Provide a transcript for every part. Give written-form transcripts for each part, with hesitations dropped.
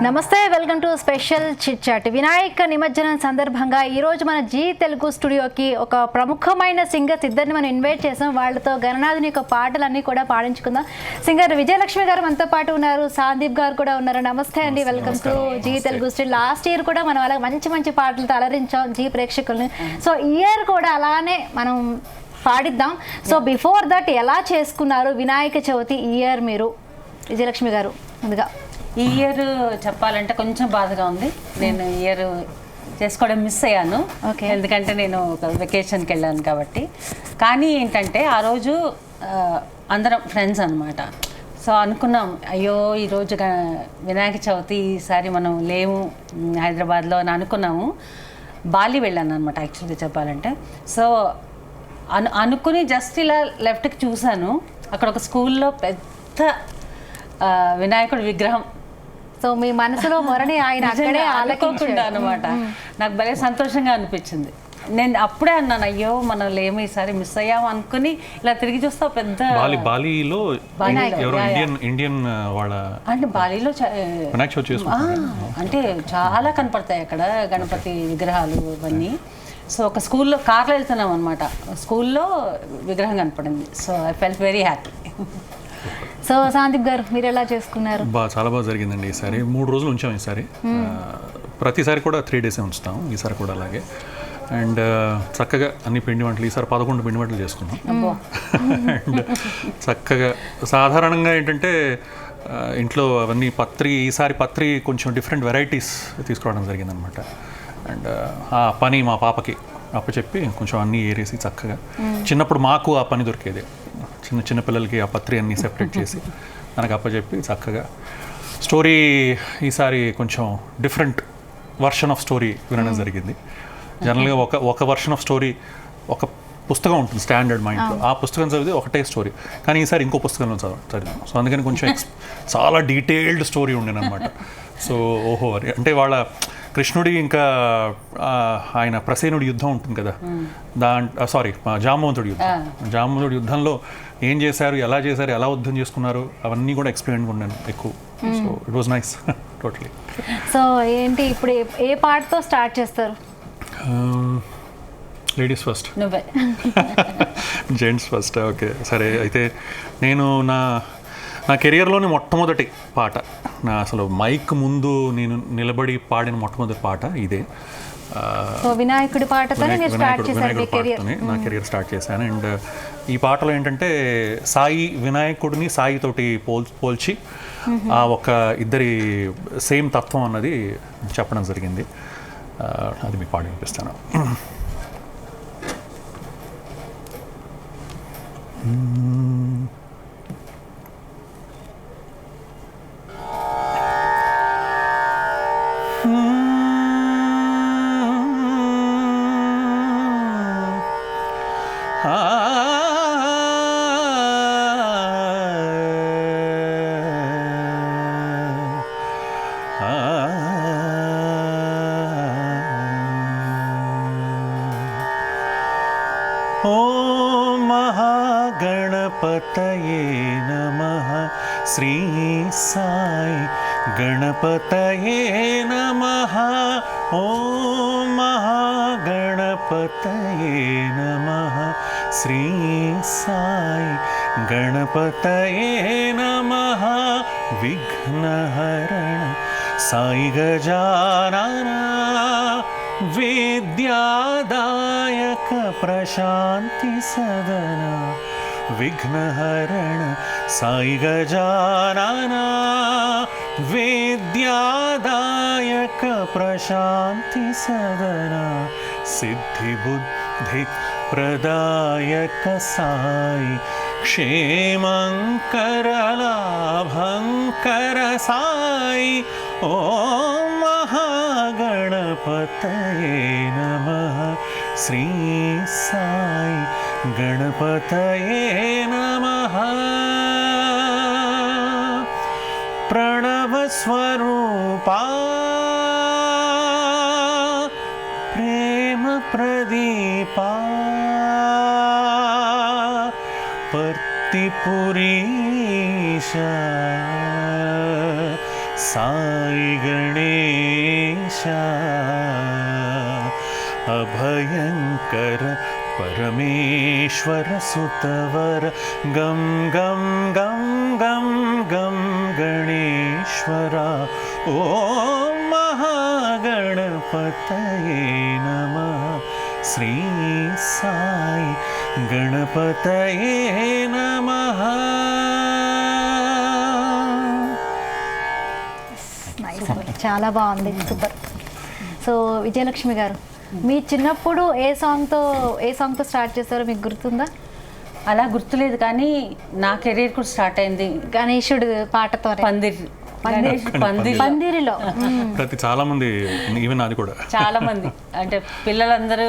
నమస్తే, welcome to special chit chat. Vinayaka నిమజ్జనం సందర్భంగా ఈరోజు మన జీ తెలుగు స్టూడియోకి ఒక ప్రముఖమైన సింగర్స్ ఇద్దరిని మనం ఇన్వైట్ చేసాం. వాళ్ళతో గణనాథుని యొక్క పాటలన్నీ కూడా పాడించుకుందాం. సింగర్ విజయలక్ష్మి గారు మనతో పాటు ఉన్నారు, సందీప్ గారు కూడా ఉన్నారు. నమస్తే అండి, welcome to Zee Telugu studio. Last year కూడా మనం అలా మంచి మంచి పాటలతో అలరించాం జీ ప్రేక్షకుల్ని. సో ఇయర్ కూడా అలానే మనం పాడిద్దాం. సో బిఫోర్ దట్ ఎలా చేసుకున్నారు వినాయక చవితి ఇయర్ మీరు? విజయలక్ష్మి గారు ముందుగా. ఈ ఇయర్ చెప్పాలంటే కొంచెం బాధగా ఉంది. నేను ఇయర్ చేసుకోవడం మిస్ అయ్యాను, ఎందుకంటే నేను ఒక వెకేషన్కి వెళ్ళాను కాబట్టి. కానీ ఏంటంటే ఆ రోజు అందరం ఫ్రెండ్స్ అనమాట. సో అనుకున్నాం, అయ్యో ఈరోజు వినాయక చవితి ఈసారి మనం లేము హైదరాబాద్లో అని అనుకున్నాము. బాలి వెళ్ళాను అనమాట యాక్చువల్గా చెప్పాలంటే. సో అనుకుని జస్ట్ ఇలా లెఫ్ట్కి చూశాను, అక్కడ ఒక స్కూల్లో పెద్ద వినాయకుడి విగ్రహం. సో మీ మనసులో మొరని ఆయన అక్కడే ఆలకోకుండా అనమాట. నాకు భలే సంతోషంగా అనిపించింది. నేను అప్పుడే అన్నాను, అయ్యో మనం లేము ఈసారి మిస్ అయ్యాము అనుకుని ఇలా తిరిగి చూస్తా పెద్ద బాలీలో ఇండియన్ వాళ్ళ అంటే బాలీలో అంటే చాలా కనపడతాయి అక్కడ గణపతి విగ్రహాలు ఇవన్నీ. సో ఒక స్కూల్లో కార్లో వెళ్తున్నాం అనమాట, స్కూల్లో విగ్రహం కనపడింది. So I felt very happy. So Sandeep గారు మీరు ఎలా చేసుకున్నారు? చాలా బాగా జరిగిందండి. ఈసారి 3 రోజులు ఉంచాం. ఈసారి ప్రతిసారి కూడా 3 days ఉంచుతాం, ఈసారి కూడా అలాగే. అండ్ చక్కగా అన్ని పిండి వంటలు, ఈసారి 11 పిండి వంటలు చేసుకున్నాం. అండ్ చక్కగా సాధారణంగా ఏంటంటే ఇంట్లో అవన్నీ ఈసారి పత్రి కొంచెం డిఫరెంట్ వెరైటీస్ తీసుకురావడం జరిగిందనమాట. అండ్ ఆ పని మా పాపకి అప్పచెప్పి కొంచెం అన్నీ ఏరేసి చక్కగా, చిన్నప్పుడు మాకు ఆ పని దొరికేది, చిన్న పిల్లలకి ఆ పత్రి అన్నీ సెపరేట్ చేసి మనకు అప్పచెప్పి చక్కగా స్టోరీ ఈసారి కొంచెం డిఫరెంట్ వర్షన్ ఆఫ్ స్టోరీ వినడం జరిగింది. జనరల్గా ఒక వర్షన్ ఆఫ్ స్టోరీ ఒక పుస్తకం ఉంటుంది స్టాండర్డ్ మా ఇంట్లో, ఆ పుస్తకం చదివితే ఒకటే స్టోరీ, కానీ ఈసారి ఇంకో పుస్తకంలో చదివాం. సో అందుకని కొంచెం చాలా డీటెయిల్డ్ స్టోరీ ఉండేనమాట. సో ఓహో అంటే వాళ్ళ కృష్ణుడి ఇంకా ఆయన ప్రసేనుడి యుద్ధం ఉంటుంది కదా, జాంబవంతుడి యుద్ధంలో ఏం చేశారు, ఎలా చేశారు, ఎలా యుద్ధం చేసుకున్నారు, అవన్నీ కూడా ఎక్స్ప్లెయిన్ ఉన్నాను ఎక్కువ. So it was nice totally. So ఏంటి ఇప్పుడు ఏ పార్ట్తో స్టార్ట్ చేస్తారు? Ladies first, gents first. Okay సరే, అయితే నేను నా కెరియర్లోని మొట్టమొదటి పాట, నా అసలు మైక్ ముందు నేను నిలబడి పాడిన మొట్టమొదటి పాట ఇదే. వినాయకుడి పాటతోనే నా కెరియర్ స్టార్ట్ చేశాను. అండ్ ఈ పాటలో ఏంటంటే వినాయకుడిని సాయితోటి పోల్చి ఆ ఒక ఇద్దరి సేమ్ తత్వం అన్నది చెప్పడం జరిగింది. అది మీకు పాడి వినిపిస్తాను. ఓం మహాగణపతయే నమః, శ్రీ సాయి గణపతయే నమః. ఓం మహాగణపతయే నమః, శ్రీ సాయి గణపతయే నమః. విఘ్నహరణ సాయి గజానన, విద్యాదాయక ప్రశాంతి సదన. విఘ్నహరణ సాయి గజానన, విద్యాదాయక ప్రశాంతి సదన. సిద్ధి బుద్ధి ప్రదాయక సాయి, క్షేమంకర లాభంకర సాయి. ఓం మహాగణపతయే నమః, శ్రీ సాయి గణపతయే నమః. ప్రణవ స్వరూపా, ప్రేమ ప్రదీపా, పర్తిపురీశ సాయి గణేశ అభయంకర పరమేశ్వర సుతవర గం గం గం గం గం గణేశ్వర ఓం మహాగణపతయే నమః శ్రీ సాయి గణపతయే నమః. నైస్ అండి, చాలా బాగుంది, సూపర్. సో విజయలక్ష్మి గారు, మీ చిన్నప్పుడు ఏ సాంగ్తో స్టార్ట్ చేస్తారో మీకు గుర్తుందా? అలా గుర్తులేదు, కానీ నా కెరీర్ కూడా స్టార్ట్ అయింది గణేశుడు పాటతో. పందిరిలో ప్రతి చాలా మంది, ఈవెన్ అది కూడా చాలా మంది అంటే పిల్లలందరూ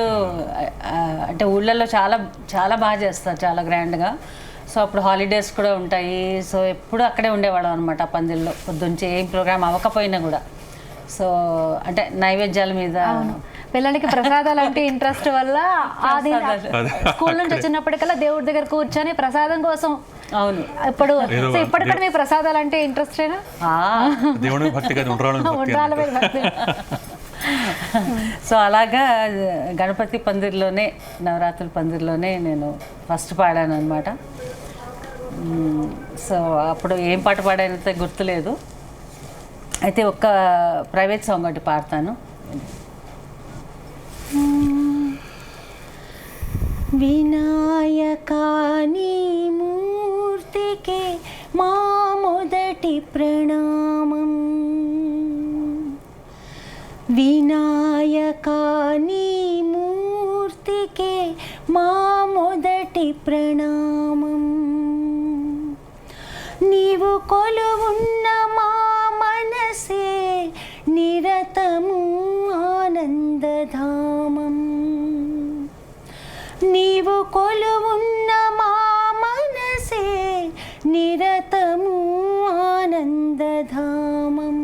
అంటే ఊళ్ళల్లో చాలా చాలా బాగా చేస్తారు, చాలా గ్రాండ్గా. సో అప్పుడు హాలిడేస్ కూడా ఉంటాయి, సో ఎప్పుడు అక్కడే ఉండేవాళ్ళం అనమాట ఆ పందిరిలో. పొద్దుంచి ఏం ప్రోగ్రామ్ అవ్వకపోయినా కూడా, సో అంటే నైవేద్యాల మీద. పిల్లలకి ప్రసాదాలు అంటే ఇంట్రెస్ట్ వల్ల అది స్కూల్ నుంచి వచ్చినప్పటికల్లా దేవుడి దగ్గర కూర్చొని ప్రసాదం కోసం. అవును, ఇప్పుడు కూడా మీ ప్రసాదాలు అంటే ఇంట్రెస్టేనా? దేవుడి భక్తి కదా, ఉండాలి భక్తి. సో అలాగా గణపతి పందిరిలోనే, నవరాత్రుల పందిరిలోనే నేను ఫస్ట్ పాడాను అనమాట. సో అప్పుడు ఏం పాట పాడానైతే గుర్తులేదు, అయితే ఒక్క ప్రైవేట్ సాంగ్ ఒకటి పాడతాను. వినాయకా నీ మూర్తికే మా మొదటి ప్రణామం, వినాయకా నీ మూర్తికే మా మొదటి ప్రణామం, నీవు కొలువున్న మా మనసే నిరతము ఆనందధామం, నీవు కొలువున్న మా మనసే నిరతము ఆనందధామం,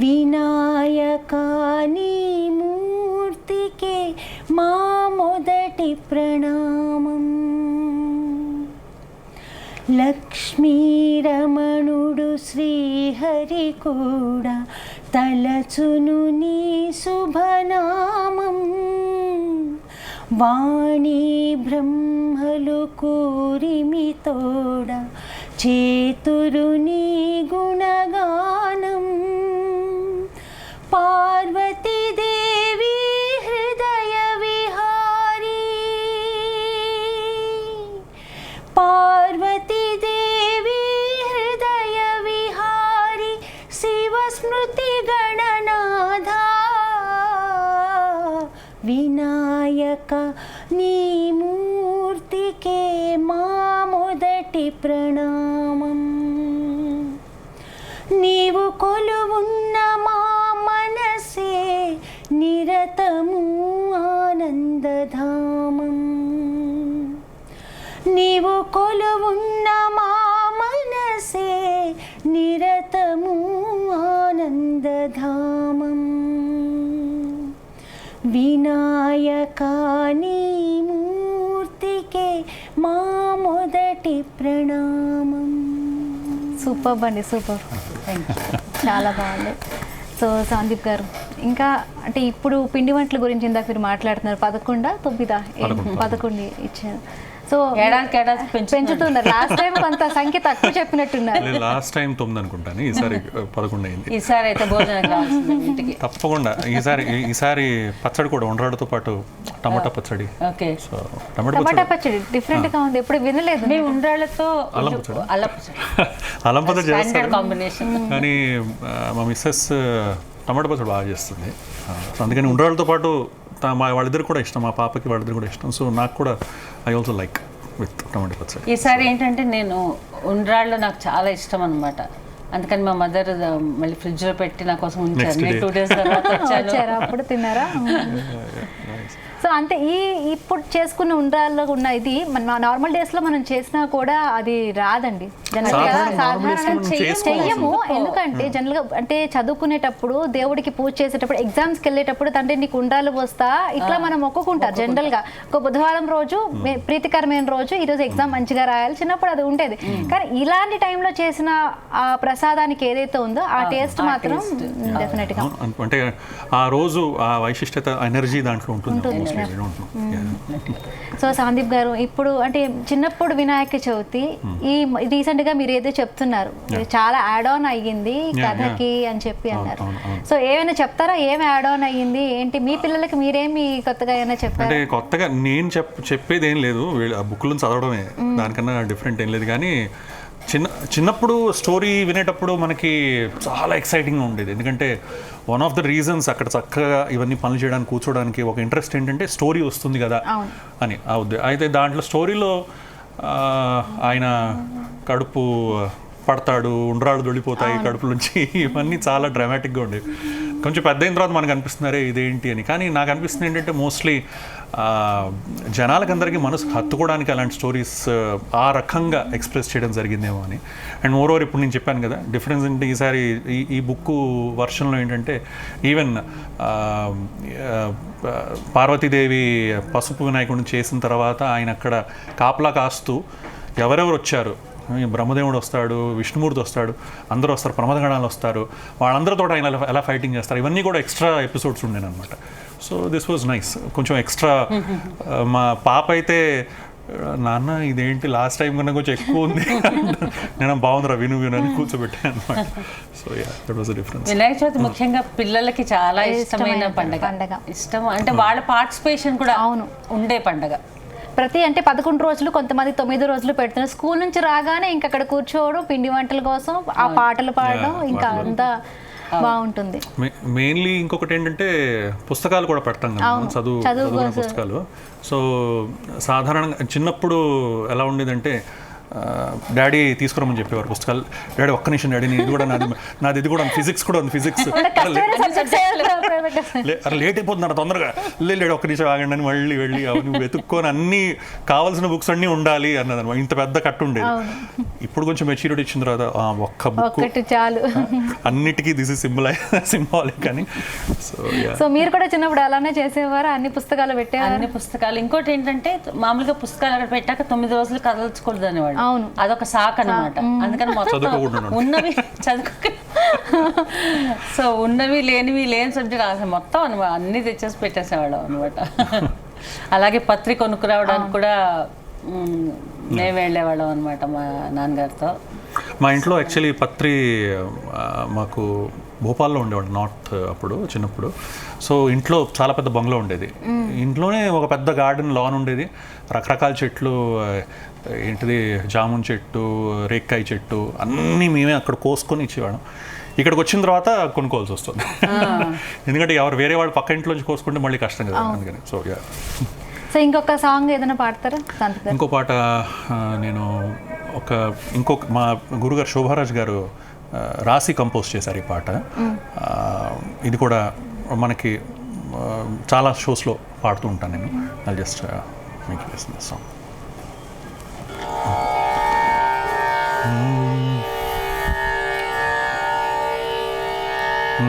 వినాయకా నీ మూర్తికే మా మొదటి ప్రణామం, లక్ష్మీరమణుడు శ్రీహరి కూడా తలచును నీ శుభనామం, వాణి బ్రహ్మలు కూరిమితోడ చేతురు నీ గుణగానం, పార్వతీదేవి హృదయ విహారీ, పార్వతీదేవి హృదయ విహారీ, శివస్మృతి గణనాథ, వినాయక నీ మూర్తికే మా మొదటి ప్రణామం, నీవు కొలువున్న మా మనసే నిరతము ఆనందధామం, నీవు కొలువున్న మా మనసే నిరతము ఆనందధామం, వినాయకా నీ మూర్తికే మా మొదటి ప్రణామం. సూపర్ అండి, సూపర్, చాలా బాగుంది. సో సందీప్ గారు, ఇంకా అంటే ఇప్పుడు పిండి వంటల గురించి ఇందాక మీరు మాట్లాడుతున్నారు, 11 11 ఇచ్చారు. సో పెంచుతున్నారు. లాస్ట్ టైం కొంత సంఖ్య తక్కువ చెప్పినట్టున్నారు. లాస్ట్ టైం 9 అనుకుంటాను, ఈసారి 11 అయింది. ఈసారి అయితే తప్పకుండా ఈసారి పచ్చడి కూడా ఉండ్రాళ్ళతో పాటు టమాటా పచ్చడి. ఓకే, సో టమాటా పచ్చడి డిఫరెంట్ గా ఉంది, ఎప్పుడు వినలేదు. మేము ఉండ్రాళ్ళతో అల్లం పచ్చడి చేస్తాం కాంబినేషన్, కానీ మా మిస్సెస్ టమాటా పచ్చడి బాగా చేస్తుంది. సో అందుకని ఉండ్రాళ్ళతో పాటు వాళ్ళిద్దరు కూడా ఇష్టం, మా పాపకి వాళ్ళిద్దరు కూడా ఇష్టం. సో నాకు కూడా ఐ ఆల్సో లైక్ విత్ టమాటా పచ్చడి. ఈసారి ఏంటంటే నేను ఉండ్రాళ్ళు నాకు చాలా ఇష్టం అనమాట, అందుకని మా మదర్ మళ్ళీ ఫ్రిడ్జ్లో పెట్టి నా కోసం ఉంచారు. 2 days తర్వాత వచ్చారా, అప్పుడు తిన్నారా? సో అంతే ఇప్పుడు చేసుకున్న ఉండ్రాల్లో ఉన్న ఇది మన నార్మల్ డేస్ లో మనం చేసినా కూడా అది రాదండి జనరల్గా. సాధారణ చెయ్యము. ఎందుకంటే జనరల్ గా అంటే చదువుకునేటప్పుడు దేవుడికి పూజ చేసేటప్పుడు ఎగ్జామ్స్కి వెళ్ళేటప్పుడు తండ్రి నీకు ఉండ్రాలు పోస్తా ఇట్లా మనం మొక్కుకుంటారు జనరల్ గా. ఒక బుధవారం రోజు ప్రీతికరమైన రోజు ఈ రోజు ఎగ్జామ్ మంచిగా రాయాలి, చిన్నప్పుడు అది ఉండేది. కానీ ఇలాంటి టైంలో చేసిన ఆ ప్రసాదానికి ఏదైతే ఉందో ఆ టేస్ట్ మాత్రం డెఫినెట్ గా అంటే ఆ రోజు ఆ వైశిష్టత ఎనర్జీ దాంట్లో ఉంటుంది. సో సందీప్ గారు, ఇప్పుడు అంటే చిన్నప్పుడు వినాయక చవితి ఈ రీసెంట్ గా మీరు ఏదో చెప్తున్నారు చాలా యాడ్ ఆన్ అయ్యింది కథకి అని చెప్పి అన్నారు. సో ఏమైనా చెప్తారా, ఏం యాడ్ ఆన్ అయ్యింది ఏంటి మీ పిల్లలకి, మీరేమి కొత్తగా ఏమైనా చెప్పారు? అంటే కొత్తగా నేను చెప్పేది ఏం లేదు, ఆ బుక్లను చదవడమే, దానికన్నా డిఫరెంట్ ఏం లేదు. కానీ చిన్నప్పుడు స్టోరీ వినేటప్పుడు మనకి చాలా ఎక్సైటింగ్గా ఉండేది. ఎందుకంటే వన్ ఆఫ్ ద రీజన్స్ అక్కడ చక్కగా ఇవన్నీ పనులు చేయడానికి కూర్చోడానికి ఒక ఇంట్రెస్ట్ ఏంటంటే స్టోరీ వస్తుంది కదా అని అవుద్ది. అయితే దాంట్లో స్టోరీలో ఆయన కడుపు పడతాడు, ఉండ్రాళ్ళు దొడిపోతాయి కడుపు నుంచి, ఇవన్నీ చాలా డ్రామాటిక్గా ఉండేవి. కొంచెం పెద్ద అయిన తర్వాత మనకు అనిపిస్తున్నారే ఇదేంటి అని. కానీ నాకు అనిపిస్తుంది ఏంటంటే మోస్ట్లీ జనాలకందరికీ మనసు హత్తుకోవడానికి అలాంటి స్టోరీస్ ఆ రకంగా ఎక్స్ప్రెస్ చేయడం జరిగిందేమో అని. అండ్ మోర్ ఓవర్ ఇప్పుడు నేను చెప్పాను కదా డిఫరెన్స్ అంటే ఈసారి ఈ బుక్ వర్షన్లో ఏంటంటే ఈవెన్ పార్వతీదేవి పసుపు వినాయకుడిని చేసిన తర్వాత ఆయన అక్కడ కాపలా కాస్తూ ఎవరెవరు వచ్చారు, బ్రహ్మదేవుడు వస్తాడు, విష్ణుమూర్తి వస్తాడు, అందరూ వస్తారు, ప్రమదగణాలు వస్తారు, వాళ్ళందరితో ఆయన ఎలా ఫైటింగ్ చేస్తారు, ఇవన్నీ కూడా ఎక్స్ట్రా ఎపిసోడ్స్ ఉండేనమాట. So this was nice. కొంచెం ఎక్స్ట్రా. మా పాప అయితే నాన్న ఇదేంటి లాస్ట్ టైం కన్నా కొంచెం ఎక్కువ ఉంది, నేను బాగుందిరా విను అని కూర్చోబెట్టాను అనమాట. So yeah that was the difference. Vinayaka Chavithi ముఖ్యంగా పిల్లలకి చాలా ఇష్టమైన పండగ. ఇష్టం అంటే వాళ్ళ పార్టిసిపేషన్ కూడా ఉండే పండగ. ప్రతి అంటే 11 రోజులు, కొంతమంది 9 రోజులు పెడుతున్నారు. స్కూల్ నుంచి రాగానే ఇంకా అక్కడ కూర్చోవడం, పిండి వంటల కోసం ఆ పాటలు పాడడం, ఇంకా అంతా బాగుంటుంది. మెయిన్లీ ఇంకొకటి ఏంటంటే పుస్తకాలు కూడా పెడతాం కదా, చదువుకునే పుస్తకాలు. సో సాధారణంగా చిన్నప్పుడు ఎలా ఉండేదంటే డాడీ తీసుకురమ్మని చెప్పేవారు పుస్తకాలు. డాడీ ఒక్క నిమిషం డాడీ, ఇది కూడా నాది ఇది కూడా ఫిజిక్స్ కూడా ఉంది, ఫిజిక్స్ అరే లేట్ అయిపోతున్నారు తొందరగా, లేడు ఒక్క నిమిషం ఆగండి అని మళ్ళీ వెళ్ళి అవన్నీ వెతుక్కొని అన్నీ కావాల్సిన బుక్స్ అన్నీ ఉండాలి అన్నదన్నమాట. ఇంత పెద్ద కట్టు ఉండేది. ఇప్పుడు కొంచెం మెచ్యూరిటీ ఇచ్చిన తర్వాత ఒక్క బుక్ చాలు, అన్నిటికీ దిస్ ఇస్ సింబాలిక్ అని. సో మీరు కూడా చిన్నప్పుడు అలానే చేసేవారు, అన్ని పుస్తకాలు పెట్టేవారు? అన్ని పుస్తకాలు. ఇంకోటి ఏంటంటే మామూలుగా పుస్తకాలు అక్కడ పెట్టాక 9 రోజులు కదల్చకూడదు అనేవాడు. అదొక సాక్ అనమాట. అందుకని మొత్తం ఉన్నవి సో ఉన్నవి లేని సబ్జెక్ట్ మొత్తం అన్ని తెచ్చేసి పెట్టేసేవాడు అనమాట. అలాగే పత్రిక కొనుక్కురావడానికి కూడా మేము వెళ్ళేవాళ్ళం అనమాట మా నాన్నగారితో. మా ఇంట్లో యాక్చువల్లీ పత్రి మాకు భోపాల్లో ఉండేవాడు, నార్త్ అప్పుడు చిన్నప్పుడు. సో ఇంట్లో చాలా పెద్ద బంగ్లా ఉండేది, ఇంట్లోనే ఒక పెద్ద గార్డెన్ లాన్ ఉండేది, రకరకాల చెట్లు, ఏంటిది జామున్ చెట్టు, రేక్కాయ చెట్టు అన్నీ మేమే అక్కడ కోసుకొని ఇచ్చేవాళ్ళం. ఇక్కడికి వచ్చిన తర్వాత కొనుక్కోవాల్సి వస్తుంది, ఎందుకంటే ఎవరు వేరే వాళ్ళు పక్క ఇంట్లోంచి కోసుకుంటే మళ్ళీ కష్టం కదా అందుకని. So yeah. సో ఇంకొక సాంగ్ ఏదైనా పాడతారా? ఇంకో పాట నేను ఇంకొక మా గురుగారు శోభారాజ్ గారు రాసి కంపోజ్ చేశారు ఈ పాట. ఇది కూడా మనకి చాలా షోస్లో పాడుతూ ఉంటాను నేను. I just make you listen this song.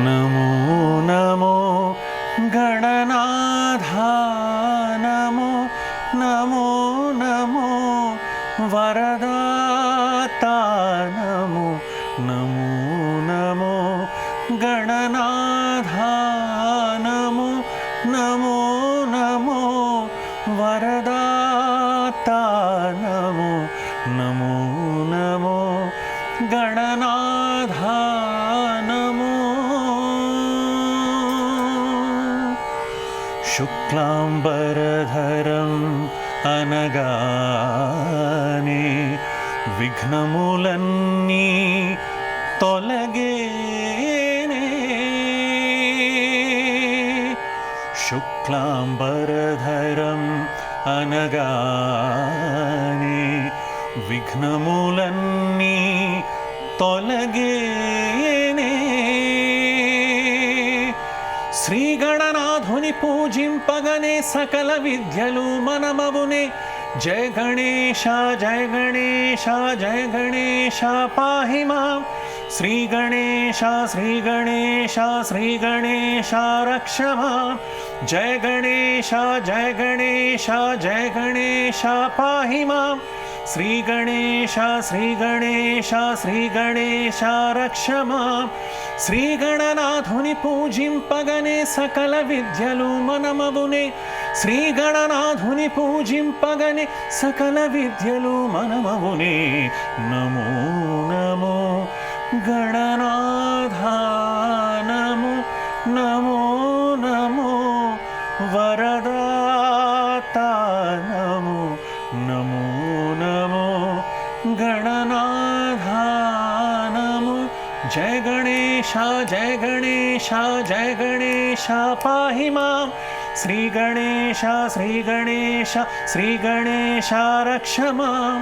నమో నమో గణనాథా, నమో నమో నమో వరదాతా, నమో నమో నమో గణనాథా, నమో నమో నమో వరదాతా, నమో నమో నమో గణనాథా, నమో. శుక్లాంబరధరం అనగానే విఘ్నములన్నీ తొలగేనే, శుక్లాంబరధరం అనగానే విఘ్నములన్నీ తొలగేనే, శ్రీగణనాథుని పూజింపగనే సకల విద్యలు మనమవునే జయ గణేశ జయ గణేశ జయ గణేశ పాహి మాం శ్రీ గణేశ శ్రీ గణేశ శ్రీ గణేశ రక్ష మాం జయ గణేశ జయ గణేశ జయ గణేశ పాహి మాం శ్రీ గణేశ శ్రీ గణేశ శ్రీ గణేశ రక్ష మాం శ్రీ గణనాథుని పూజింపగనే సకల విద్యలు మనమవునే శ్రీ గణనాథుని పూజింపగనే సకల విద్యలు మనమవునే నమో నమో గణనాథ నమో నమో నమో వరదాత నమో నమో నమో గణనాథ నమో జయ గణేశ జయ గణేశ జయ గణేశ పాహి మాం శ్రీ గణేశ శ్రీ గణేశ శ్రీ గణేశ రక్ష మాం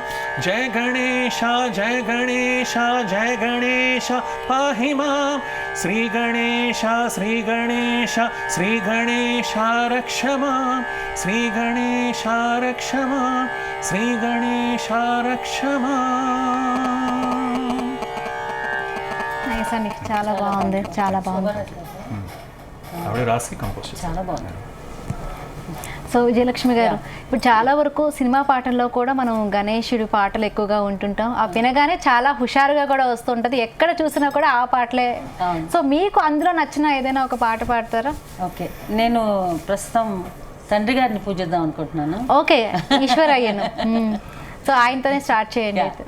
జయ గణేశ జయ గణేశ జయ గణేశ పాహి మాం శ్రీ గణేశ శ్రీ గణేశ శ్రీ గణేశ రక్ష మాం శ్రీ గణేశ రక్ష మాం శ్రీ గణేశ రక్ష మాం. నైస్ అండి, చాలా బాగుంది, చాలా బాగుంది. ఆవిడ రాసి కంపోజ్ చాలా బాగుంది. సో విజయలక్ష్మి గారు, ఇప్పుడు చాలా వరకు సినిమా పాటల్లో కూడా మనం గణేశుడి పాటలు ఎక్కువగా ఉంటుంటాం. ఆ వినగానే చాలా హుషారుగా కూడా వస్తుంటుంది, ఎక్కడ చూసినా కూడా ఆ పాటలే. సో మీకు అందులో నచ్చిన ఏదైనా ఒక పాట పాడతారా? ఓకే, నేను ప్రస్తుతం తండ్రి గారిని పూజిద్దాం అనుకుంటున్నాను. ఓకే, ఈశ్వరయ్యను. సో ఆయనతోనే స్టార్ట్ చేయండి అయితే.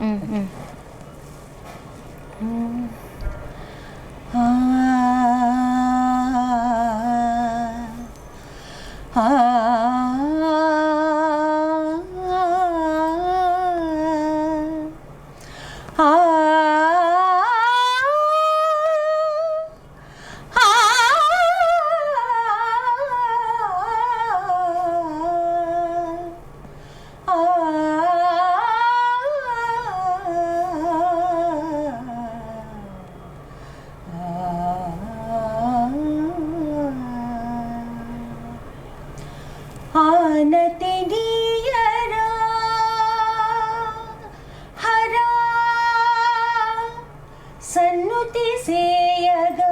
సన్నుతి సేయగా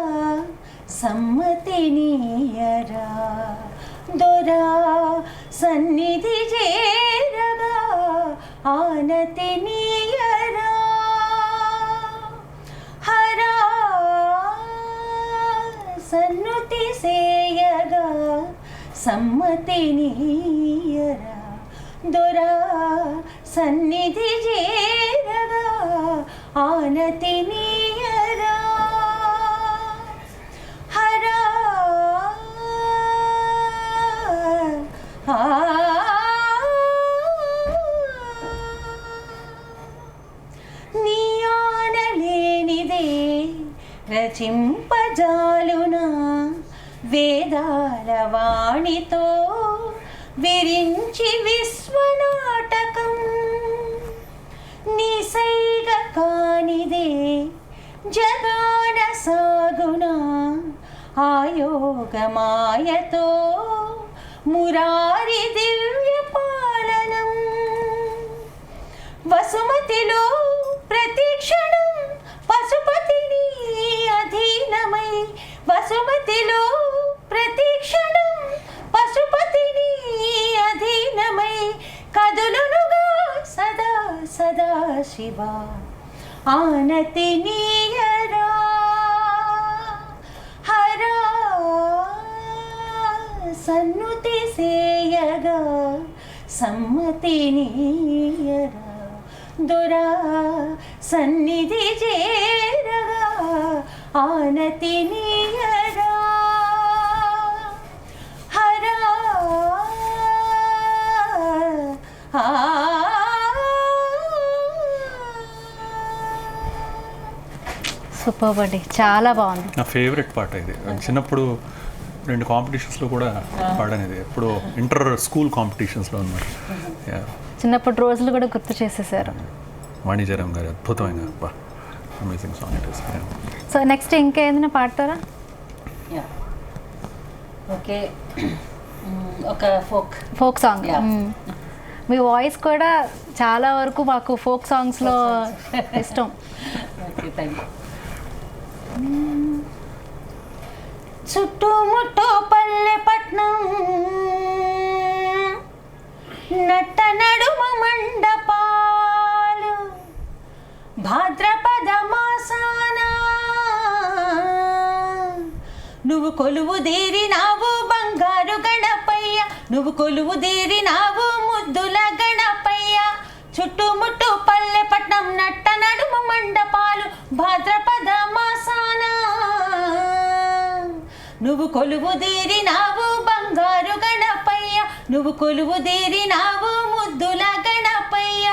సమ్మతి నీయరా దొరా సన్నిధి చేరగా ఆనతి నీయరా హరా సన్నుతి సేయగా సమ్మతి నీయరా దొరా సన్నిధి చేరగా ఆనతి నీయరా హరా నీ ఆనలేనిదే రచింపజాలునా వేదాల వాణితో విరించి విశ్వనాటకం నిసైగ కానిదే జగాన సాగునా ఆయోగమాయతో మురారి దివ్య పాలనం వసుమతిలో ప్రతిక్షణం పశుపతిని అధీనమై వసుమతిలో ప్రతిక్షణం పశుపతిని అధీనమై కదులునుగా సదా సదా శివ ఆనతి నీయరా హరా సన్నుతి సేయగా సమ్మతి నీయరా దొరా సన్నిధి చేరగా ఆనతి నీయరా హరా సూపర్ అండి, చాలా బాగుంది. నా ఫేవరెట్ పాట ఇది. చిన్నప్పుడు 2 కాంపిటీషన్స్లో కూడా పాడనేది, ఎప్పుడో ఇంటర్ స్కూల్ కాంపిటీషన్స్లో అన్నమాట. చిన్నప్పటి రోజులు కూడా గుర్తు చేసేసారు. వాణిజ్యరామ్ గారి అద్భుతమైన amazing song it is. So next ఇంకా ఏదైనా పాడతారా? ఓకే ఒక ఫోక్ సాంగ్. Yeah. మీ వాయిస్ కూడా చాలా వరకు మాకు ఫోక్ సాంగ్స్లో ఇష్టం. Okay thank you. చుట్టుముట్టు పల్లె పట్నం నట్ట నడుమ మండపాలు భాద్రపద మాసాన నువ్వు కొలువు తీరినావు బంగారు గణపయ్య, నువ్వు కొలువు తీరినావు ముద్దుల గణపయ్య. చుట్టుముట్టు పల్లె పట్నం నట్ట నడుమ మండపాలు భాద్రపద మాసాన నువ్వు కొలువు తీరినావు బంగారు గణపయ్య, నువ్వు కొలువు తీరినావు ముద్దుల గణపయ్య.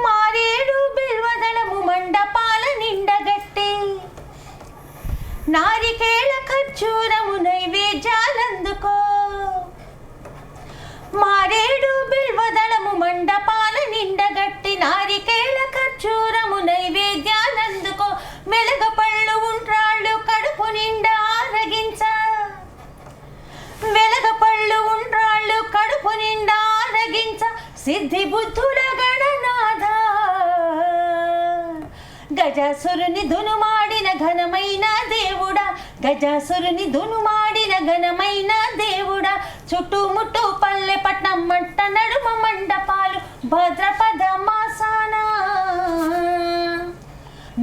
మారేడు బిల్వదళము మండపాల నిండగట్టి నారికేళ ఖర్జూరము నైవేద్యాలందుకో. మారేడు బిల్వదళము మండపాల నిండగట్టి నారికేళ ఖర్జూరము నైవేద్యాలందుకో. వెలగపళ్ళు ఉండ్రాళ్ళు కడుపు నిండా ఆరగించ, వెలగపళ్ళు ఉండ్రాళ్ళు కడుపు నిండా ఆరగించ. సిద్ధి బుద్ధుల గణనాథ గజాసురుని దునుమాడిన ఘనమైన దేవుడా, గజాసురుని దునుమాడిన ఘనమైన దేవుడా. చుట్టుముట్టు పల్లె పట్నం మంట నడుమ మండపాలు భద్రపద మాసాన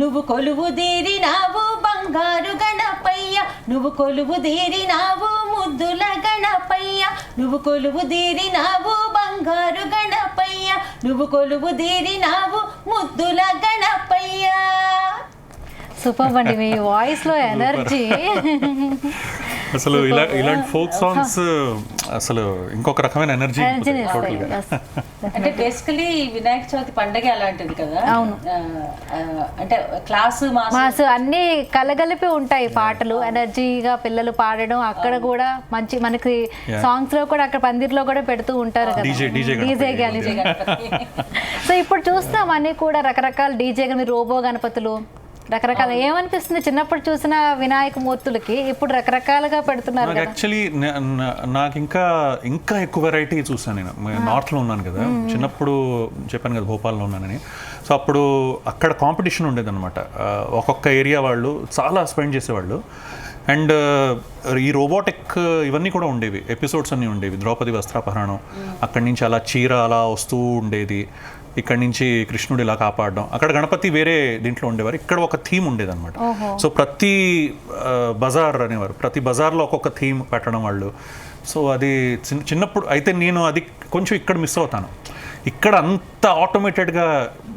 నువ్వు కొలువు తీరినావు బంగారు గణపయ్య, నువ్వు కొలువు తీరినావు ముద్దుల గణపయ్య, నువ్వు కొలువు తీరినావు బంగారు గణపయ్య, నువ్వు కొలువు తీరినావు ముద్దుల గణపయ్య. సూపర్ అండి, మీ వాయిస్లో ఎనర్జీ. అసలు ఇలాంటి ఫోక్ సాంగ్స్ అసలు ఇంకొక రకమైన ఎనర్జీ టోటల్గా. అంటే బేసికలీ వినాయక చవితి పండగ అలాంటిది కదా. అవును. అంటే క్లాసు మాసు అన్ని కలగలిపి ఉంటాయి పాటలు, ఎనర్జీగా పిల్లలు పాడడం. అక్కడ కూడా మంచి మనకి సాంగ్స్ లో కూడా అక్కడ పందిర్లో కూడా పెడుతూ ఉంటారు కదా డీజే గాని. సో ఇప్పుడు చూస్తాం అన్ని కూడా రకరకాల డీజే గాని, రోబో గణపతులు రకరకాల. ఏమనిపిస్తుంది చిన్నప్పుడు చూసిన వినాయక మూర్తులకి ఇప్పుడు రకరకాలుగా పెడుతున్నారు కదా? యాక్చువల్లీ నాకు ఇంకా ఎక్కువ వెరైటీ చూసాను. నేను నార్త్లో ఉన్నాను కదా, చిన్నప్పుడు చెప్పాను కదా భోపాల్లో ఉన్నానని. సో అప్పుడు అక్కడ కాంపిటీషన్ ఉండేదన్నమాట. ఒక్కొక్క ఏరియా వాళ్ళు చాలా స్పెండ్ చేసేవాళ్ళు. అండ్ ఈ రోబోటిక్ ఇవన్నీ కూడా ఉండేవి, ఎపిసోడ్స్ అన్నీ ఉండేవి. ద్రౌపది వస్త్రాపహరణం, అక్కడి నుంచి అలా చీర అలా వస్తూ ఉండేది. ఇక్కడ నుంచి కృష్ణుడు ఇలా కాపాడడం, అక్కడ గణపతి వేరే దీంట్లో ఉండేవారు, ఇక్కడ ఒక థీమ్ ఉండేదన్నమాట. సో ప్రతి బజార్ అనేవారు, ప్రతి బజార్లో ఒక్కొక్క థీమ్ పెట్టడం వాళ్ళు. సో అది చిన్నప్పుడు అయితే నేను అది కొంచెం ఇక్కడ మిస్ అవుతాను. ఇక్కడ అంత ఆటోమేటెడ్గా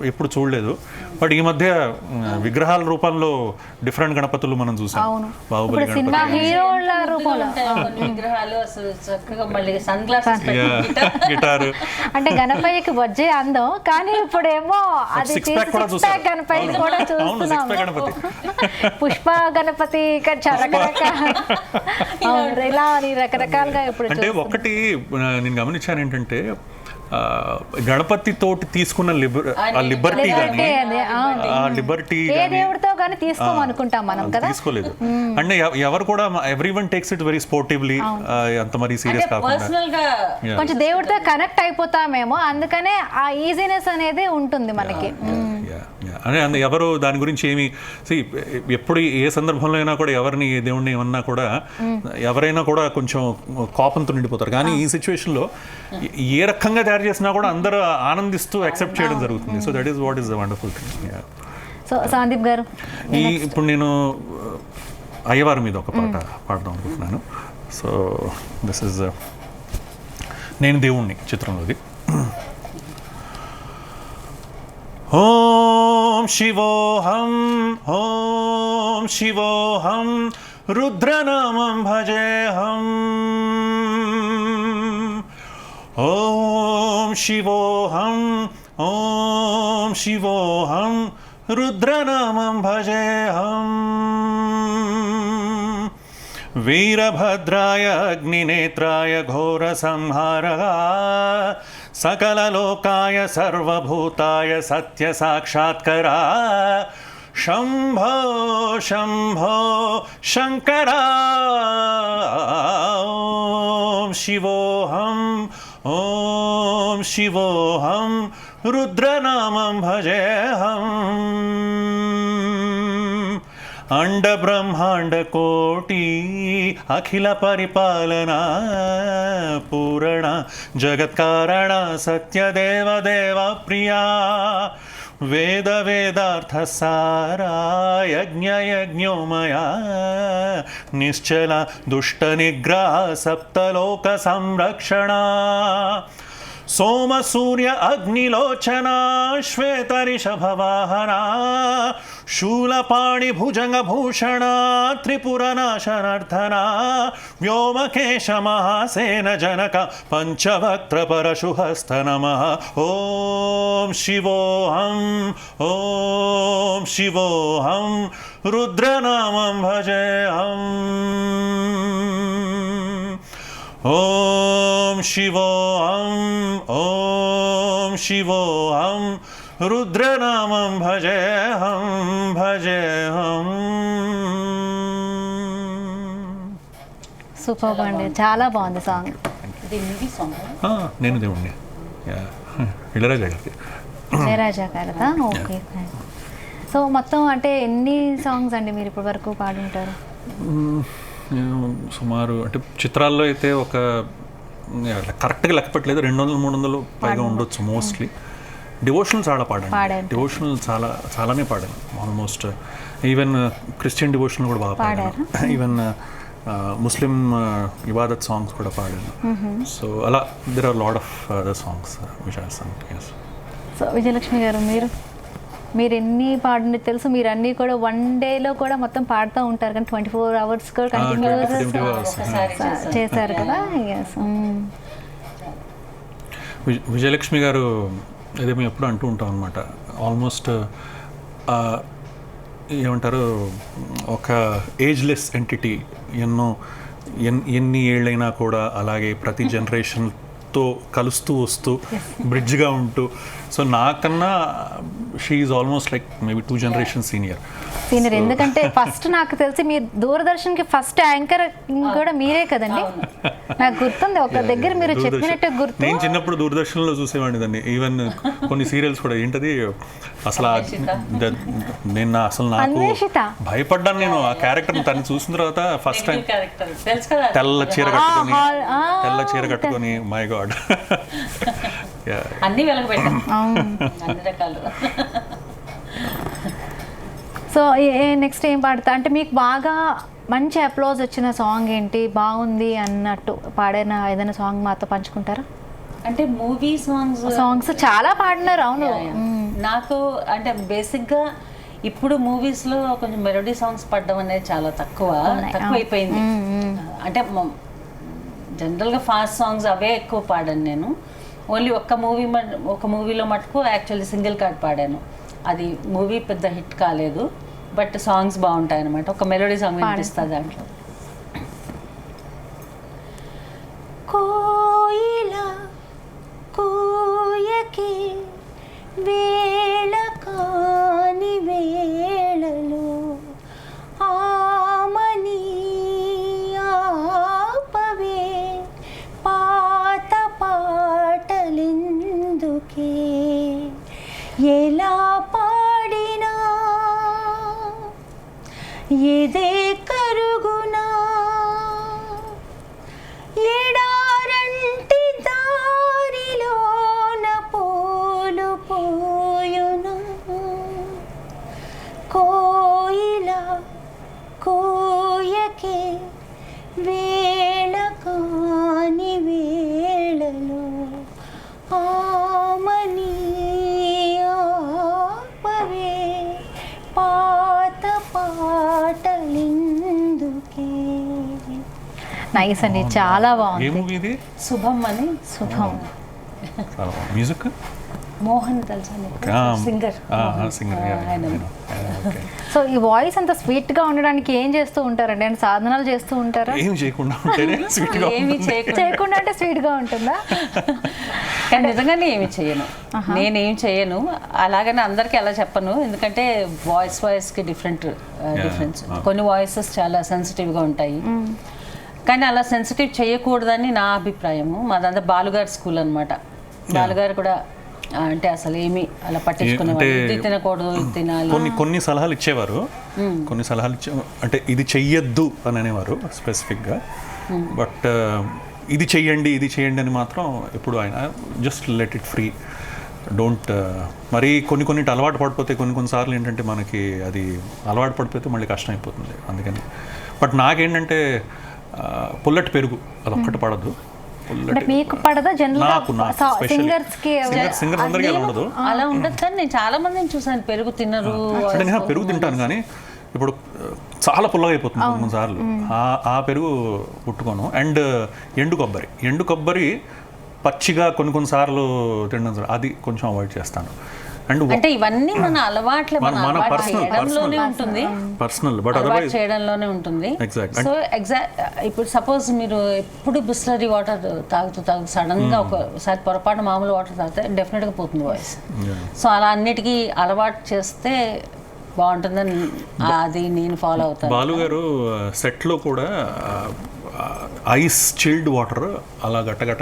ఎప్పుడు చూడలేదు. బట్ ఈ మధ్య విగ్రహాల రూపంలో డిఫరెంట్ గణపతులు మనం చూసాం. బాహుబలి విగ్రహాలు అసలు చక్కగా మళ్ళీ సన్ గ్లాసెస్ గిటార్. అంటే గణపయ్యకి వచ్చే అందం, కానీ ఇప్పుడేమో అది గణపతి కూడా చూస్తున్నాము. పుష్ప గణపతి ఇలా రకరకాలుగా ఇప్పుడు. అంటే ఒకటి నేను గమనించాను ఏంటంటే, గణపతి తోటి తీసుకున్న లిబర్టీ దేవుడితో కానీ తీసుకోమనుకుంటాం మనం కదా, తీసుకోలేదు. అంటే ఎవరు కూడా everyone takes it very sportively, అంత మరి సీరియస్ కాకుండా కొంచెం దేవుడితో కనెక్ట్ అయిపోతామేమో, అందుకనే ఆ ఈజీనెస్ అనేది ఉంటుంది మనకి. అంటే ఎవరు దాని గురించి ఏమి ఎప్పుడు ఏ సందర్భంలో అయినా కూడా ఎవరిని ఏ దేవుడిని ఏమన్నా కూడా ఎవరైనా కూడా కొంచెం కోపంతో నిండిపోతారు. కానీ ఈ సిచ్యువేషన్లో ఏ రకంగా తయారు చేసినా కూడా అందరూ ఆనందిస్తూ యాక్సెప్ట్ చేయడం జరుగుతుంది. So that is what is the wonderful thing. So Sandeep గారు, ఇప్పుడు నేను అయ్యవారి మీద ఒక పాట పాడదాం అనుకుంటున్నాను. సో దిస్ ఇస్ నేను దేవుణ్ణి చిత్రంలోది. ఓం శివోహం ఓం శివోహం రుద్రనామం భజేహం. ఓం శివోహం ఓం శివోహం రుద్రనామం భజేహం. వీరభద్రాయ అగ్నినేత్రాయ ఘోర సంహారః సకలలోకాయ సర్వభూతాయ సత్య సాక్షాత్కరా శంభో శంభో శంకర ఓం శివోహం ఓం శివోహం రుద్రనామం భజేహం అండ బ్రహ్మాండ కోటి అఖిల పరిపాలనా పూరణ జగత్కారణ సత్యదేవ దేవ ప్రియా వేద వేదార్థ సారా యజ్ఞ యజ్ఞోమయా నిశ్చల దుష్ట నిగ్రహ సప్తలోక సంరక్షణ సోమ సూర్య అగ్నిలోచన శ్వేతరిషభవాహనా శూలపాణి భుజంగ భూషణ త్రిపురనాశనార్థనా వ్యోమకేశ మహాసేన జనక పంచవక్త్ర పరశుహస్త నమః ఓం శివోహం ఓం శివోహం రుద్రనామం భజేహం ఓం శివోహం ఓం శివోహం రుద్రనామం భజేహం భజేహం. సూపర్ అండి, చాలా బాగుంది సాంగ్. ఇది మూవీ సాంగ్. నేను దేవుణ్ణి ఇళరాజా గారికి. ఇళయరాజా గారిదా? ఓకే. సో మొత్తం అంటే ఎన్ని సాంగ్స్ అండి మీరు ఇప్పటి వరకు పాడుంటారు? సుమారు అంటే చిత్రాల్లో అయితే ఒక కరెక్ట్గా లెక్క పెట్టలేదు, 200-300 పైగా ఉండొచ్చు మోస్ట్లీ. డివోషనల్ చాలా పాడాను, డివోషనల్ చాలానే పాడాను ఆల్మోస్ట్. ఈవెన్ క్రిస్టియన్ డివోషనల్ కూడా బాగా పాడాను, ఈవెన్ ముస్లిం ఇబాదత్ సాంగ్స్ కూడా పాడాను. సో అలా there are lot of other songs which I sung. yes. సో విజయలక్ష్మి గారు, మీరు ఎన్ని పాడిన తెలుసు, మీరు అన్నీ కూడా వన్ డేలో కూడా మొత్తం పాడుతూ ఉంటారు కానీ 24 hours కూడా కంటిన్యూస్ చేశారు కదా. విజయలక్ష్మి గారు అదే మేము ఎప్పుడు అంటూ ఉంటాం అనమాట, ఆల్మోస్ట్ ఏమంటారు, ఒక ఏజ్లెస్ ఎంటిటీ. ఎన్ని ఏళ్ళైనా కూడా అలాగే ప్రతి జనరేషన్తో కలుస్తూ వస్తూ బ్రిడ్జ్గా ఉంటూ. సో నాకన్నా she is almost like maybe 2 generations senior. ఎందుకంటే ఫస్ట్ నాకు తెలిసి మీరు దూరదర్శన్కి ఫస్ట్ యాంకర్ కూడా మీరే కదండి, నాకు గుర్తుంది. ఒక దగ్గర మీరు చెప్పినట్టు గుర్తు. నేను చిన్నప్పుడు దూరదర్శన్లో చూసేవాడిని దాన్ని, ఈవెన్ కొన్ని సీరియల్స్ కూడా. ఏంటది అసలు నేను అసలు నాకు భయపడ్డాను నేను ఆ క్యారెక్టర్. తను చూసిన తర్వాత ఫస్ట్ టైం తెల్ల చీర కట్టుకొని మై గాడ్ అన్ని వెలగబెట్టాం అన్ని రకాలు. సో నెక్స్ట్ ఏం పాడతా అంటే మీకు బాగా మంచి అప్లోజ్ వచ్చిన సాంగ్ ఏంటి, బాగుంది అన్నట్టు పాడిన ఏదైనా సాంగ్ మాతో పంచుకుంటారా? అంటే మూవీ సాంగ్స్ చాలా పాడినారు. అవును, నాకు అంటే బేసిక్గా ఇప్పుడు మూవీస్లో కొంచెం మెలోడీ సాంగ్స్ పాడడం అనేది చాలా తక్కువ అయిపోయింది. అంటే జనరల్గా ఫాస్ట్ సాంగ్స్ అవే ఎక్కువ పాడాను నేను. ఓన్లీ ఒక మూవీలో మటుకు యాక్చువల్లీ సింగిల్ కార్డ్ పాడాను. అది మూవీ పెద్ద హిట్ కాలేదు, బట్ సాంగ్స్ బాగుంటాయి అన్నమాట. ఒక మెలోడీ సాంగ్ వినిపిస్తా దాంట్లో. కోయిలా కోయకి వేళ కాని వేళలో ఆమని ఆపవే పాత పాటలెందుకే ఎలా పాడినా ఎదే కరుగునా ఎడారంటి దారిలోన పూలు పోయునా కోయిలా కోయకే వేళ కాని వేళలో ఆమని ఆపవే పాత పాటలెందుకే. నైస్ అండి, చాలా బాగుంది. ఏ మూవీ ఇది? శుభం అని. శుభం. మ్యూజిక్ మోహన్ తెలుసా? సింగర్. సో ఈ వాయిస్ అంత స్వీట్ గా ఉండడానికి ఏం చేస్తూ ఉంటారండి? అంటే సాధనాలు చేస్తూ ఉంటారా? ఏం చేయకుండా ఉంటేనే స్వీట్గా ఏమి చేయకుండా అంటే స్వీట్ గా ఉంటుందా? కానీ నిజంగానే ఏమి చేయను, నేనేం చేయను. అలాగని అందరికీ అలా చెప్పను, ఎందుకంటే వాయిస్కి డిఫరెన్స్. కొన్ని వాయిసెస్ చాలా సెన్సిటివ్గా ఉంటాయి, కానీ అలా సెన్సిటివ్ చేయకూడదని నా అభిప్రాయము. మాదంతా బాలుగారు స్కూల్ అనమాట. బాలుగారు కూడా అంటే అసలు ఏమి అలా పట్టించుకునేవారు, ఇది తినకూడదు, ఇది తినాలి. కొన్ని సలహాలు ఇచ్చేవారు, కొన్ని సలహాలు అంటే ఇది చెయ్యొద్దు అని అనేవారు స్పెసిఫిక్గా. బట్ ఇది చెయ్యండి అని మాత్రం ఎప్పుడు ఆయన just let it free, don't. మరి కొన్నిటి అలవాటు పడిపోతే కొన్నిసార్లు ఏంటంటే మనకి అది అలవాటు పడిపోతే మళ్ళీ కష్టం అయిపోతుంది. అందుకని బట్ నాకేంటంటే పుల్లటి పెరుగు అదొక్కటి పడద్దు. మీకు పడదా? సింగర్స్ అందరికీ అలా ఉండదు, అలా ఉండదు. కానీ నేను చాలా మందిని చూసాను పెరుగు తినరు. అంటే నేను పెరుగు తింటాను, కానీ ఇప్పుడు చాలా పుల్లగా అయిపోతుంది కొన్నిసార్లు, ఆ పెరుగు పుట్టుకోను. అండ్ ఎండు కొబ్బరి పచ్చిగా కొన్నిసార్లు తినడం అది కొంచెం అవాయిడ్ చేస్తాను. అంటే ఇవన్నీ మన అలవాట్లే, మన పర్సనల్ బట్ అదర్వైజ్ చేయడంలోనే ఉంటుంది. సో ఇప్పుడు సపోజ్ మీరు ఎప్పుడు బిస్లరీ వాటర్ తాగుతూ సడన్ గా ఒకసారి పొరపాటు మామూలు వాటర్ తాగితే డెఫినెట్ గా పోతుంది వాయిస్. సో అలా అన్నిటికీ అలవాటు చేస్తే బాగుంటుందని అది నేను ఫాలో అవుతాను. బాలుగారు సెట్లో కూడా ఐస్ చిల్డ్ వాటర్ అలా గట్టగా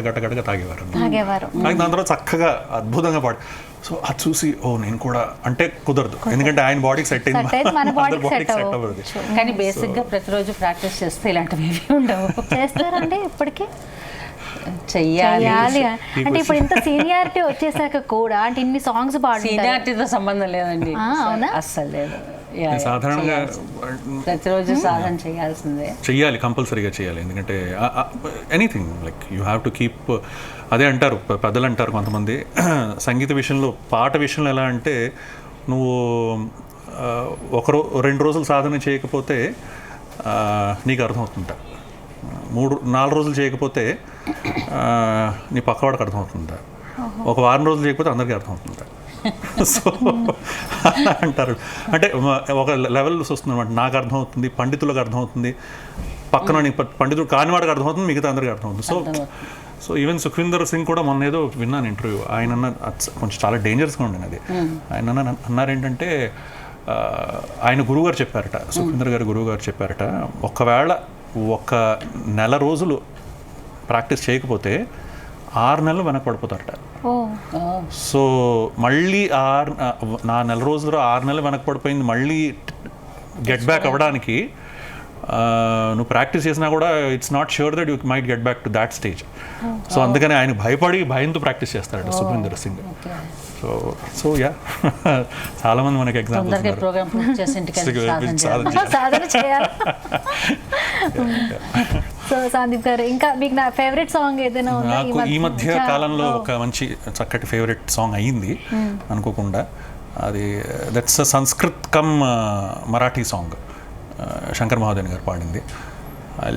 తాగేవారు. దాని తర్వాత చక్కగా అద్భుతంగా పాడు. సో అది చూసి నేను కూడా అంటే కుదరదు, ఎందుకంటే ఆయన బాడీకి సెట్ అవ్వదు. కానీ బేసిక్ గా ప్రతిరోజు ప్రాక్టీస్ చేస్తే ఇలాంటివి ఉండవు. చేస్తారండి ఇప్పటికీ? చెయ్యాలి. అంటే ఇప్పుడు ఇంత సీనియారిటీ వచ్చేసాక కూడా అంటే ఇన్ని సాంగ్స్ పాడు, సీనియారిటీతో సంబంధం లేదండి, అస్సలు లేదు. సాధారణంగా ప్రతిరోజు సాధన చెయ్యాలి, కంపల్సరీగా చేయాలి. ఎందుకంటే anything like you have to keep. అదే అంటారు పెద్దలు అంటారు కొంతమంది, సంగీత విషయంలో పాట విషయంలో ఎలా అంటే నువ్వు 2 రోజులు సాధన చేయకపోతే నీకు అర్థమవుతుంటా, 3-4 రోజులు చేయకపోతే నీ పక్కవాడికి అర్థమవుతుంటా, 1 వారం రోజులు చేయకపోతే అందరికీ అర్థమవుతుంటా. సో అంటారు. అంటే ఒక లెవెల్స్ వస్తుంది అనమాట. నాకు అర్థమవుతుంది, పండితులకు అర్థమవుతుంది, పక్కన పండితుడు కానివాడికి అర్థమవుతుంది, మిగతా అందరికీ అర్థమవుతుంది. సో ఈవెన్ సుఖ్వీందర్ సింగ్ కూడా మొన్న ఏదో విన్నాను ఇంటర్వ్యూ, ఆయన కొంచెం చాలా డేంజరస్గా ఉండింది అది. ఆయన అన్నారేంటంటే ఆయన గురువుగారు చెప్పారట, సుఖ్వీందర్ గారి గురువుగారు చెప్పారట, ఒకవేళ 1 నెల రోజులు ప్రాక్టీస్ చేయకపోతే 6 నెలలు వెనకపడిపోతారట. సో మళ్ళీ 4 నెల రోజులు 6 నెలలు వెనకపడిపోయింది, మళ్ళీ గెట్ బ్యాక్ అవ్వడానికి నువ్వు ప్రాక్టీస్ చేసినా కూడా it's not sure that you might get back to that stage. So అందుకని ఆయన భయంతో ప్రాక్టీస్ చేస్తాడు సుఖ్వీందర్ సింగ్. సో యా చాలా మంది మనకి ఎగ్జాంపుల్స్ సాధన చేయాలి. సో సందీప్ గారు, ఇంకా మీకు నా ఫేవరెట్ సాంగ్ ఏదైనా ఉందా? నాకు ఈ మధ్య కాలంలో ఒక మంచి చక్కటి ఫేవరెట్ సాంగ్ అయ్యింది అనుకోకుండా. అది that's Sanskrit cum Marathi song, Shankar Mahadevan గారు పాడింది. I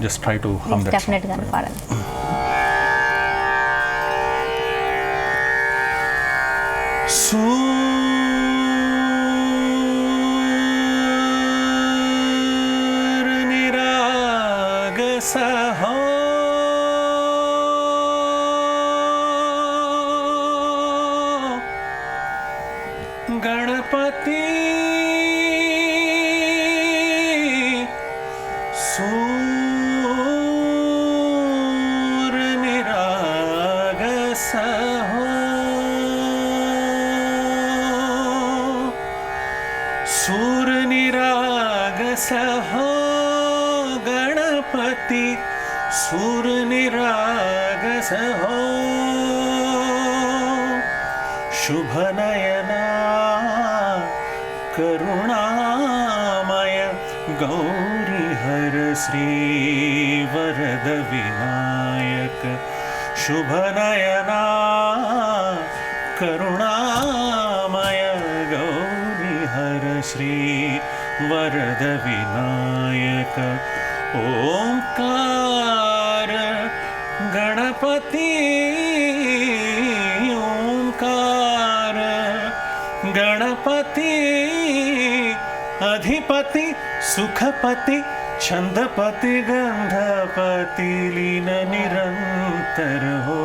just try to hum that. డెఫినెట్గా పాడాలి. గణపతి गणपति सुर निरागस हो, शुभ नयना करुणामय गौरी हर श्री वरद विनायक, शुभ नयना करुणामय गौरी हर श्री वरद विनायक, ओंकार गणपति ओंकार गणपति అధిపతి సుఖపతి ఛందపతి గంధపతి లీన నిరంతర హో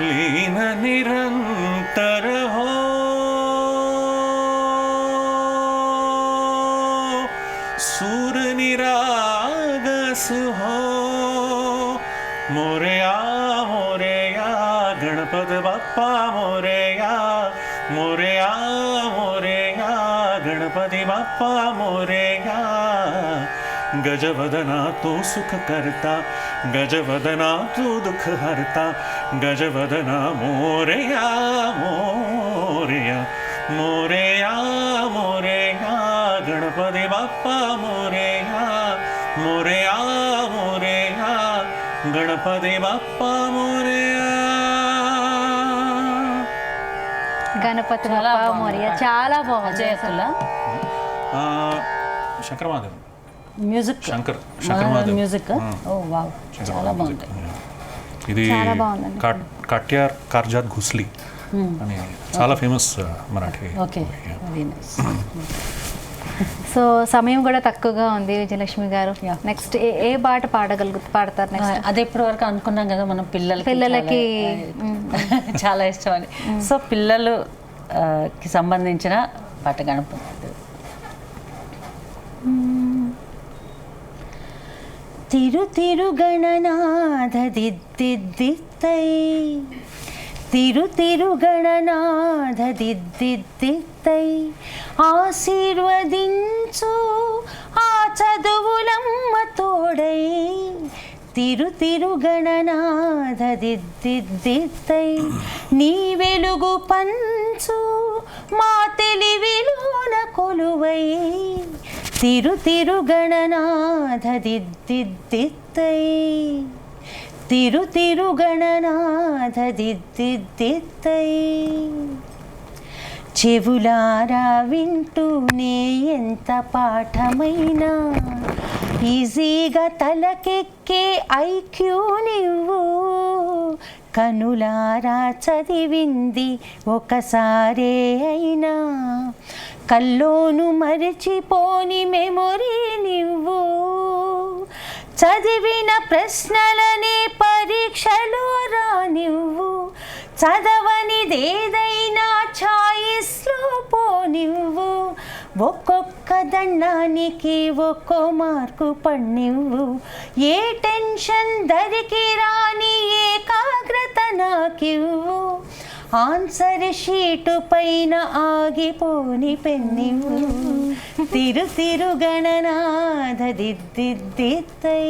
లీన నిరంతర హో सूर निरागस हो मोरया मोरया गणपत बाप्पा मोरया मोरया मोरया गणपति बाप्पा मोरया गजवदना तू सुख करता गजवदना तू दुख हरता गजवदना मोरया मोरया मोरया मोरया गणपति बाप्पा मोरया मोरया मोरया गणपति बाप्पा मोरया గణపతి బప్పా మోరియా చాలా బాగుంది అజయతుల శంకర్ మాధవ్ మ్యూజిక్ శంకర్ మాధవ్ మ్యూజిక్ ఓ వావ్ చాలా బాగుంది. ఇది చాలా బాగుందండి. కాట్యార్ కార్జాత్ ఘుస్లీ అని చాలా famous Marathi. Okay very nice. So సమయం కూడా తక్కువగా ఉంది విజయలక్ష్మి గారు. Yeah. నెక్స్ట్ ఏ పాట పాడతారు నెక్స్ట్? అదే ఇప్పటి వరకు అనుకున్నాం కదా మనం పిల్లలకి చాలా ఇష్టం అని. సో పిల్లలు కి సంబంధించిన పాట గణపతి. తిరు తిరు గణనాథ దిద్దిద్దిత్తై తిరు తిరు గణనాథ దిద్దిద్దిత్తై ఆశీర్వదించు ఆ చదువులమ్మ తోడై తిరు తిరు గణనాథ దిద్దిద్దిత్తై నీ వెలుగు పంచు మా తెలివిలోన కొలువై తిరు తిరు గణనాథ దిద్దిద్దిత్తై తిరు తిరు గణనాథ దిద్దిద్దిత్తై చెవులారా వింటూనే ఎంత పాఠమైనా ఈజీగా తలకెక్కే ఐక్యూ నువ్వు కనులారా చదివింది ఒకసారే అయినా కల్లోను మరిచిపోని మెమొరీ నువ్వు చదివిన ప్రశ్నలనే పరీక్షలో రానివ్వు చదవనిదేదైనా ఛాయిస్లో పోనివ్వు ఒక్కొక్క దండానికి ఒక్కో మార్కు పడినివ్వు ఏ టెన్షన్ దరికి రాని ఏకాగ్రత నాకివ్వు ఆన్సర్ షీటు పైన ఆగిపోని పెన్నివ్వు తిరు తిరు గణనాథ దిద్దిద్దిత్తై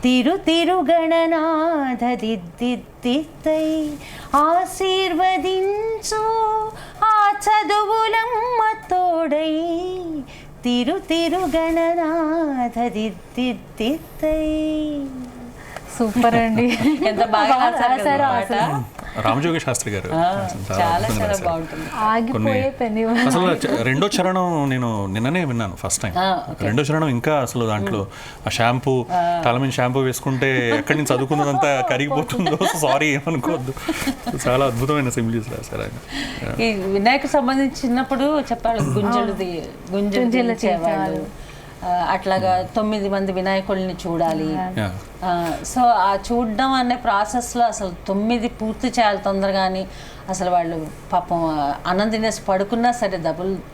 తిరు తిరు గణనాథ దిద్దిద్దిత్తై ఆశీర్వదించు ఆ చదువులమ్మ తోడై తిరు తిరు గణనాథ దిద్దిద్దిత్తై. సూపర్ అండి. ఎంత బాగా రాశారు ఆ పాట. రామజోగి శాస్త్రి గారు చాలా చాలా బాగుంటుంది. ఆగిపోయే పెన్ను. అసలు రెండో చరణం నేను నిన్ననే విన్నాను ఫస్ట్ టైం. రెండో చరణం ఇంకా అసలు దాంట్లో ఆ షాంపూ తల మీద షాంపూ వేసుకుంటే ఎక్కడి నుంచి చదువుకున్నదంతా కరిగిపోతుందో సారీ ఏమనుకోవద్దు. చాలా అద్భుతమైన సింబల్స్ రాశారు ఆయన. ఈ వినాయకు సంబంధించి చిన్నప్పుడు చెప్పాడు గుంజలు చేవాళ్ళు అట్లాగా 9 మంది వినాయకుడిని చూడాలి. సో ఆ చూడడం అనే ప్రాసెస్లో అసలు 9 పూర్తి చేయాలి తొందరగాని. అసలు వాళ్ళు పాపం అన్నం తినేసి పడుకున్నా సరే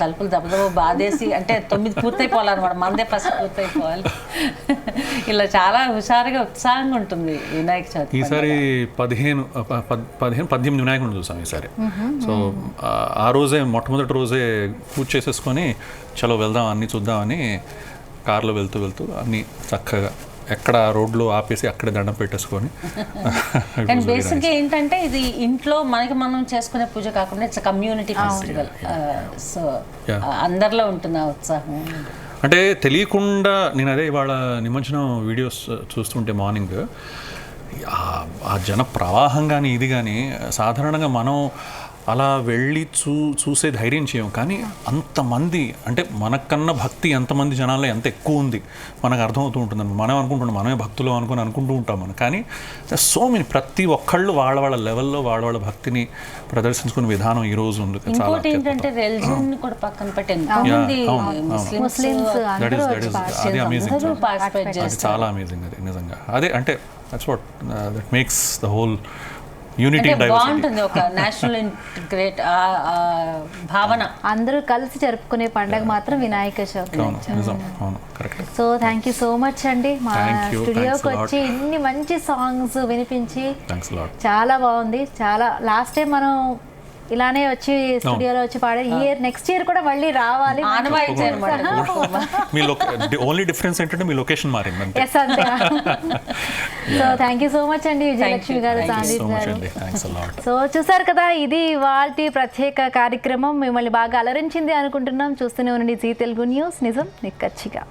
తలుపులు దెబ్బ బాధేసి అంటే 9 పూర్తయిపోవాలన్నమాట, మనదే ఫస్ట్ పూర్తయిపోవాలి. ఇలా చాలా హుషారుగా ఉత్సాహంగా ఉంటుంది వినాయక చవితి. ఈసారి 18 వినాయకుడిని చూసాం ఈసారి. సో ఆ రోజే మొట్టమొదటి రోజే పూజ చేసేసుకొని చలో వెళ్దాం అన్నీ చూద్దామని కార్లో వెళ్తూ అన్నీ చక్కగా ఎక్కడ రోడ్లో ఆపేసి అక్కడ దండం పెట్టేసుకొని. అండ్ బేసిక్గా ఏంటంటే ఇది ఇంట్లో మనకి మనం చేసుకునే పూజ కాకుండా ఇట్స్ కమ్యూనిటీ ఫెస్టివల్. సో అందరిలో ఉంటుంది ఆ ఉత్సాహం. అంటే తెలియకుండా నేను అదే ఇవాళ నిమజ్జనం వీడియోస్ చూస్తుంటే మార్నింగ్ ఆ జన ప్రవాహం కానీ ఇది కానీ సాధారణంగా మనం అలా వెళ్ళి చూసే ధైర్యం చేయం. కానీ అంతమంది అంటే మనకన్నా భక్తి ఎంతమంది జనాల్లో ఎంత ఎక్కువ ఉంది మనకు అర్థమవుతూ ఉంటుంది. మనం అనుకుంటున్నాం మనమే భక్తులు అనుకుంటూ ఉంటాం మనం. కానీ సో మెనీ ప్రతి ఒక్కళ్ళు వాళ్ళ లెవెల్లో వాళ్ళ భక్తిని ప్రదర్శించుకునే విధానం ఈ రోజు ఉంది. ఇంకోటి ఏంటంటే రిలీజియన్ కూడా పక్కన పెట్టి ఎంతమంది ముస్లిమ్స్ అందరూ వచ్చి అది అమేజింగ్, పార్టిసిపేట్ అది చాలా అమేజింగ్. అది నిజంగా అదే అంటే that's what that makes the whole unity diversity. బాగుంటుంది ఒక నేషనల్ ఇంటిగ్రేట్ భావన. అందరూ కలిసి జరుపుకునే పండగ మాత్రం వినాయక చవితి. అవును నిజం, అవును correct. So thank you so much అండి మా Thank you, స్టూడియోకి thanks a lot. వచ్చి ఇన్ని మంచి సాంగ్స్ వినిపించి థ్యాంక్స్ లాట్. చాలా బాగుంది. చాలా లాస్ట్ టైం మనం ఇలానే వచ్చి స్టూడియోలో వచ్చి పాడే నెక్స్ట్ ఇయర్ కూడా మళ్ళీ రావాలి. ఆనవాయితీ అన్నమాట. మీ ఓన్లీ డిఫరెన్స్ ఏంటంటే మీ లొకేషన్ మారింది అంతే. ఎస్ అంతే. So thank you so much అండి విజయలక్ష్మి గారు, సందీప్ గారు. Thanks a lot. సో చూసారు కదా, ఇది ఇవాల్టి ప్రత్యేక కార్యక్రమం. మిమ్మల్ని బాగా అలరించింది అనుకుంటున్నాం. చూస్తూనే ఉండండి జీ తెలుగు న్యూస్, నిజం నిక్కచ్చిగా.